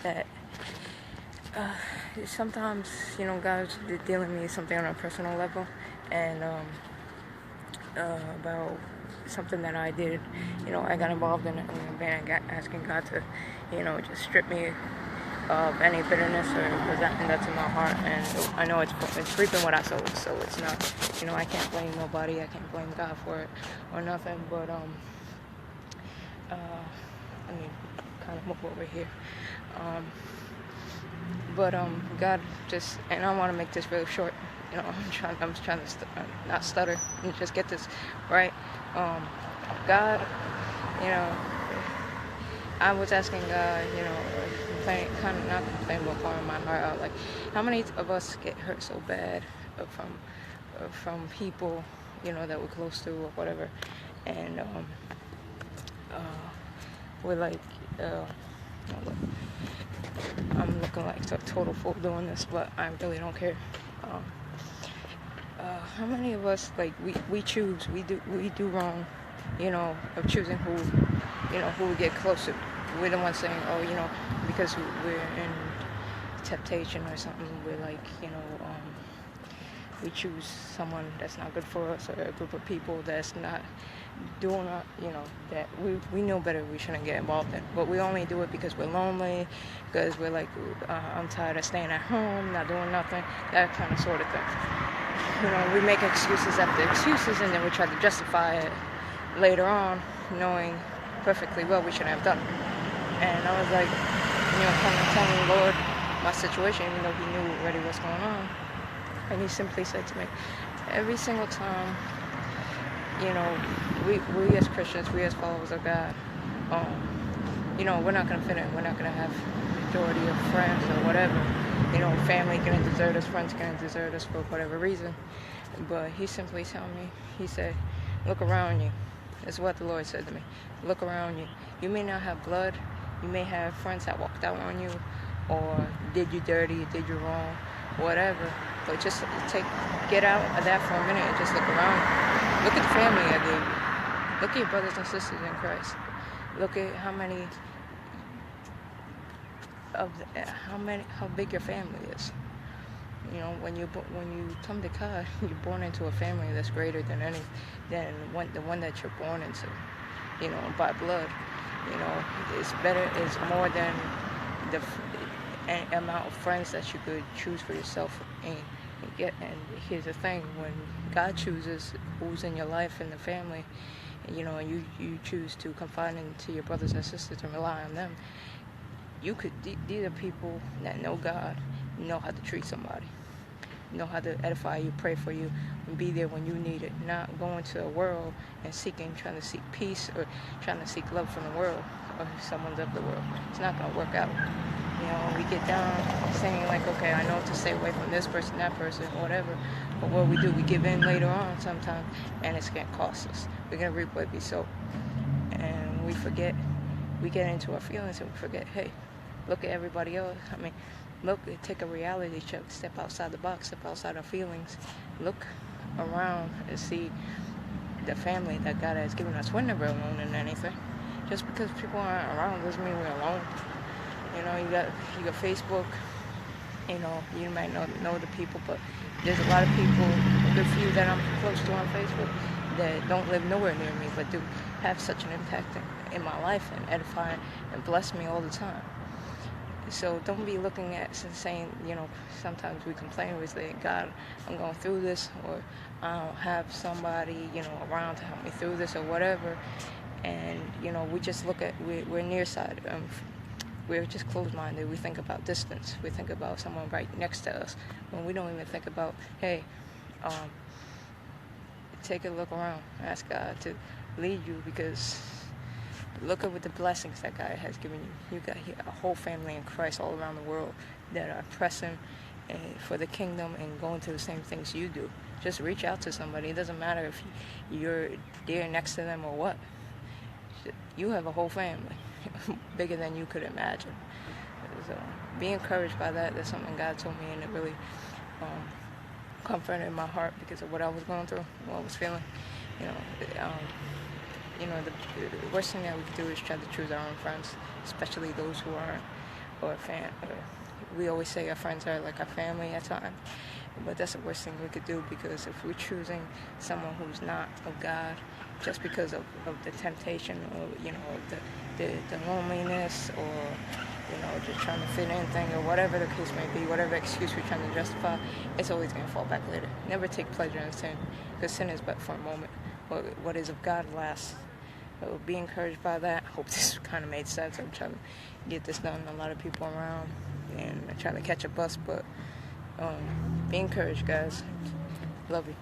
that sometimes, God's dealing with me something on a personal level, and about something that I did. I got involved in a band, asking God to, just strip me of any bitterness or resentment that's in my heart. And I know it's reaping what I sowed, so it's not, I can't blame nobody. I can't blame God for it or nothing. But let me kind of move over here. But God just, and I want to make this really short. I'm trying to not stutter and just get this right. God, I was asking God, not complaining, but pouring my heart out. Like, how many of us get hurt so bad from people, that we're close to or whatever, and we're like, I'm looking like a total fool doing this, but I really don't care. How many of us, like, we choose, we do wrong, of choosing who we get close to. We're the ones saying, because we're in temptation or something, we're like, we choose someone that's not good for us, or a group of people that's not doing, that we know better, we shouldn't get involved in. But we only do it because we're lonely, because we're like, I'm tired of staying at home, not doing nothing, that kind of sort of thing. We make excuses after excuses, and then we try to justify it later on, knowing perfectly well we shouldn't have done it. And I was like, kind of telling the Lord my situation, even though he knew already what's going on. And he simply said to me, every single time, we as Christians, we as followers of God, we're not going to fit in. We're not going to have majority of friends or whatever. Family going to desert us, friends going to desert us for whatever reason. But he simply told me, he said, look around you. That's what the Lord said to me. Look around you. You may not have blood. You may have friends that walked out on you or did you dirty, did you wrong, whatever. But just get out of that for a minute and just look around. Look at the family I gave you. Look at your brothers and sisters in Christ. Look at how big your family is. When you come to God, you're born into a family that's greater than the one that you're born into. By blood. It's better. It's more than the amount of friends that you could choose for yourself and get. And here's the thing: when God chooses who's in your life and the family, and you choose to confide into your brothers and sisters and rely on them, these are people that know God, know how to treat somebody, know how to edify you, pray for you, and be there when you need it. Not going to a world and trying to seek peace or trying to seek love from the world or someone of the world. It's not going to work out. We get down saying like, okay, I know to stay away from this person, that person, whatever. But what we do, we give in later on sometimes, and it's going to cost us. We're going to reap what we sow. And we forget. We get into our feelings and we forget, hey, look at everybody else. Take a reality check, step outside the box, step outside our feelings, look around and see the family that God has given us. We're never alone in anything. Just because people aren't around doesn't mean we're alone. You got Facebook, you might know the people, but there's a lot of people, a good few that I'm close to on Facebook that don't live nowhere near me, but do have such an impact in my life and edify and bless me all the time. So don't be looking at and saying, sometimes we complain, we say, God, I'm going through this, or I don't have somebody, around to help me through this or whatever. And, we just look at, we're nearsighted. We're just closed-minded. We think about distance. We think about someone right next to us when we don't even think about, hey, take a look around. Ask God to lead you, because look at the blessings that God has given you. You got a whole family in Christ all around the world that are pressing for the kingdom and going through the same things you do. Just reach out to somebody. It doesn't matter if you're there next to them or what. You have a whole family, bigger than you could imagine. So be encouraged by that. That's something God told me, and it really comforted my heart because of what I was going through, what I was feeling. the worst thing that we could do is try to choose our own friends, especially those who aren't, or we always say our friends are like our family at times, but that's the worst thing we could do, because if we're choosing someone who's not of God, just because of the temptation, or the loneliness, or just trying to fit anything, or whatever the case may be, whatever excuse we're trying to justify, it's always going to fall back later. Never take pleasure in sin, because sin is but for a moment. What is of God lasts. So be encouraged by that. Hope this kind of made sense. I'm trying to get this done. A lot of people around, and I'm trying to catch a bus, but be encouraged, guys. Love you.